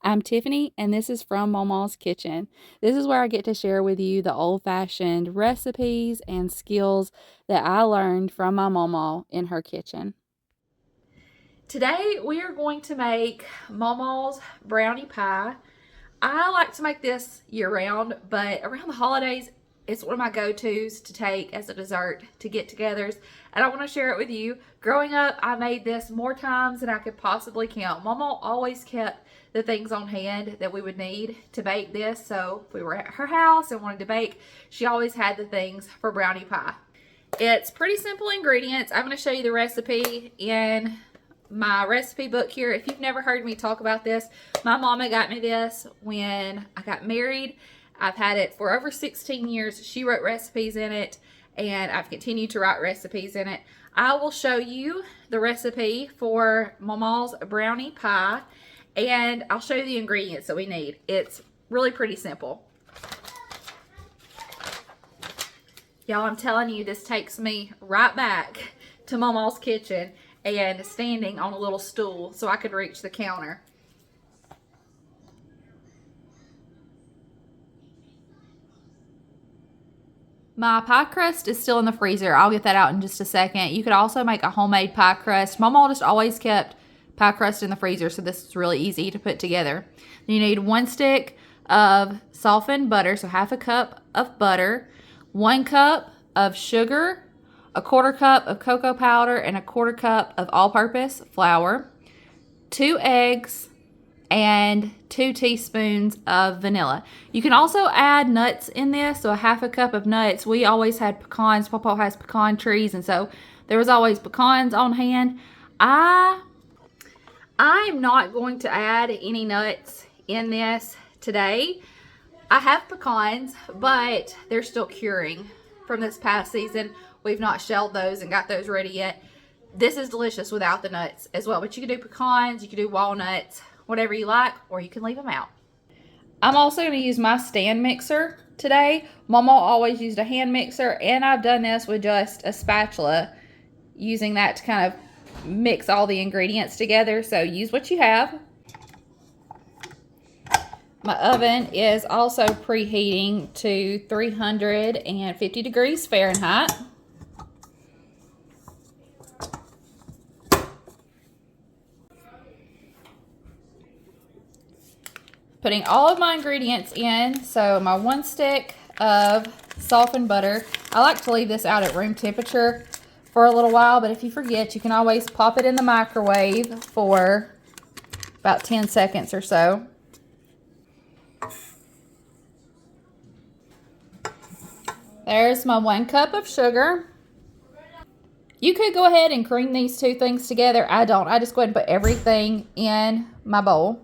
I'm Tiffany, and this is from Mamaw's Kitchen. This is where I get to share with you the old-fashioned recipes and skills that I learned from my Mamaw in her kitchen. Today, we are going to make Mamaw's brownie pie. I like to make this year-round, but around the holidays, it's one of my go-tos to take as a dessert to get-togethers, and I want to share it with you. Growing up, I made this more times than I could possibly count. Mama always kept the things on hand that we would need to bake this, so if we were at her house and wanted to bake, she always had the things for brownie pie. It's pretty simple ingredients. I'm going to show you the recipe in my recipe book here. If you've never heard me talk about this, my mama got me this when I got married. I've had it for over 16 years. She wrote recipes in it, and I've continued to write recipes in it. I will show you the recipe for Mamaw's brownie pie, and I'll show you the ingredients that we need. It's really pretty simple. Y'all, I'm telling you, this takes me right back to Mamaw's kitchen and standing on a little stool so I could reach the counter. My pie crust is still in the freezer. I'll get that out in just a second. You could also make a homemade pie crust. Mama just always kept pie crust in the freezer, so this is really easy to put together. You need 1 stick of softened butter, so half a cup of butter, 1 cup of sugar, 1/4 cup of cocoa powder, and 1/4 cup of all-purpose flour, 2 eggs, and 2 teaspoons of vanilla. You can also add nuts in this, so a half a cup of nuts. We always had pecans. Papa has pecan trees, and so there was always pecans on hand. I'm not going to add any nuts in this today. I have pecans, but they're still curing from this past season. We've not shelled those and got those ready yet. This is delicious without the nuts as well, but you can do pecans, you can do walnuts, whatever you like, or you can leave them out. I'm also going to use my stand mixer today. Mama always used a hand mixer, and I've done this with just a spatula, using that to kind of mix all the ingredients together. So use what you have. My oven is also preheating to 350 degrees Fahrenheit. Putting all of my ingredients in, so my 1 stick of softened butter. I like to leave this out at room temperature for a little while, but if you forget, you can always pop it in the microwave for about 10 seconds or so. There's my 1 cup of sugar. You could go ahead and cream these 2 things together. I don't. I just go ahead and put everything in my bowl.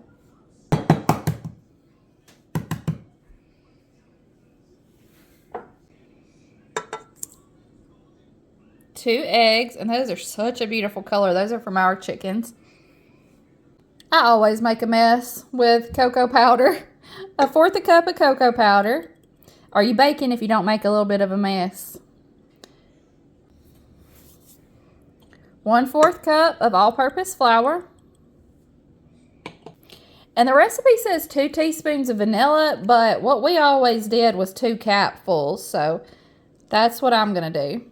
2 eggs, and those are such a beautiful color. Those are from our chickens. I always make a mess with cocoa powder. 1/4 cup of cocoa powder. Are you baking if you don't make a little bit of a mess? 1/4 cup of all-purpose flour. And the recipe says 2 teaspoons of vanilla, but what we always did was 2 capfuls, so that's what I'm going to do.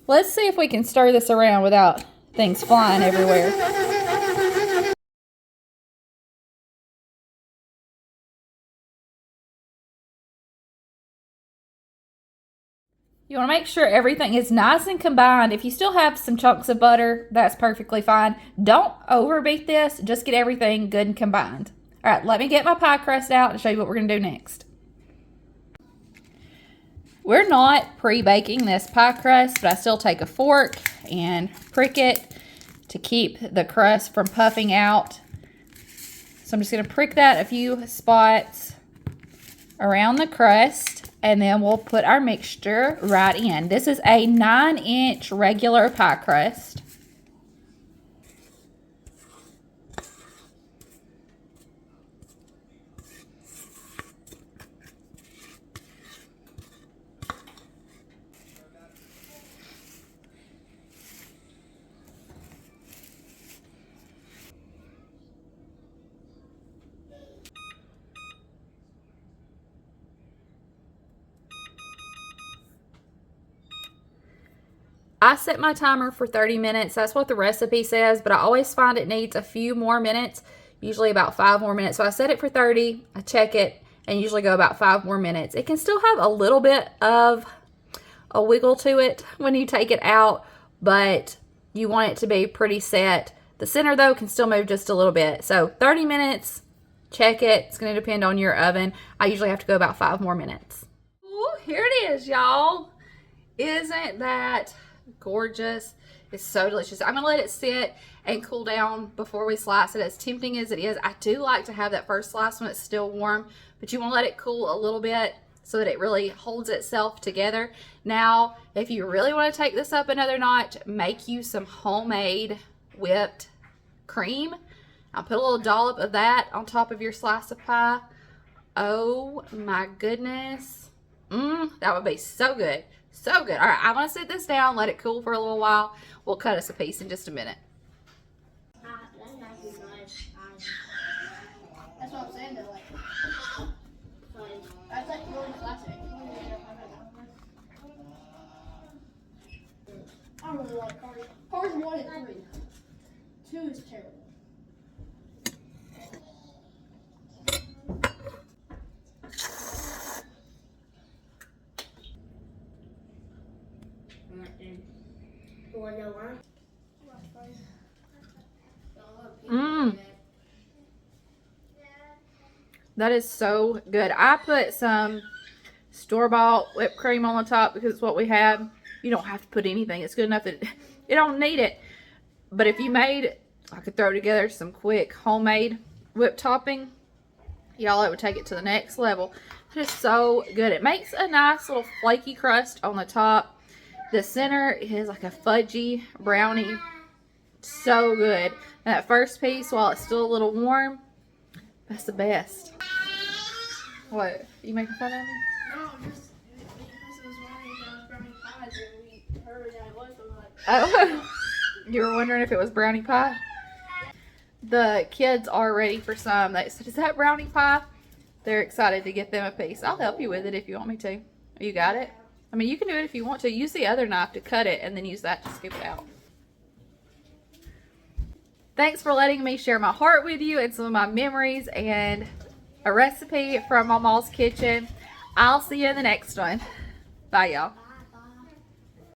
Let's see if we can stir this around without things flying everywhere. You want to make sure everything is nice and combined. If you still have some chunks of butter, that's perfectly fine. Don't overbeat this. Just get everything good and combined. All right, let me get my pie crust out and show you what we're going to do next. We're not pre-baking this pie crust, but I still take a fork and prick it to keep the crust from puffing out. So I'm just going to prick that a few spots around the crust, and then we'll put our mixture right in. This is a 9-inch regular pie crust. I set my timer for 30 minutes. That's what the recipe says, but I always find it needs a few more minutes, usually about 5 more minutes. So I set it for 30, I check it, and usually go about 5 more minutes. It can still have a little bit of a wiggle to it when you take it out, but you want it to be pretty set. The center, though, can still move just a little bit. So 30 minutes, check it. It's going to depend on your oven. I usually have to go about 5 more minutes. Ooh, here it is, y'all. Isn't that gorgeous? It's so delicious. I'm going to let it sit and cool down before we slice it. As tempting as it is, I do like to have that first slice when it's still warm, but you want to let it cool a little bit so that it really holds itself together. Now, if you really want to take this up another notch, make you some homemade whipped cream. I'll put a little dollop of that on top of your slice of pie. Oh my goodness. That would be so good. So good. All right, I'm going to sit this down, let it cool for a little while. We'll cut us a piece in just a minute. That's what I'm saying though, like, that's like really classic. I don't really like Cars. Cars 1 and 3. 2 is terrible. That is so good. I put some store-bought whipped cream on the top because it's what we have. You don't have to put anything. It's good enough that you don't need it. But if you made, I could throw together some quick homemade whipped topping. Y'all, it would take it to the next level. It is so good. It makes a nice little flaky crust on the top. The center is like a fudgy brownie. So good. And that first piece, while it's still a little warm, that's the best. What? You making fun of me? No, just because it was one of those brownie pies and we heard that it was, so like. Oh, you were wondering if it was brownie pie? The kids are ready for some. They said, "Is that brownie pie?" They're excited to get them a piece. I'll help you with it if you want me to. You got it? I mean, you can do it if you want to. Use the other knife to cut it and then use that to scoop it out. Thanks for letting me share my heart with you and some of my memories and a recipe from Mamaw's kitchen. I'll see you in the next one. Bye, y'all.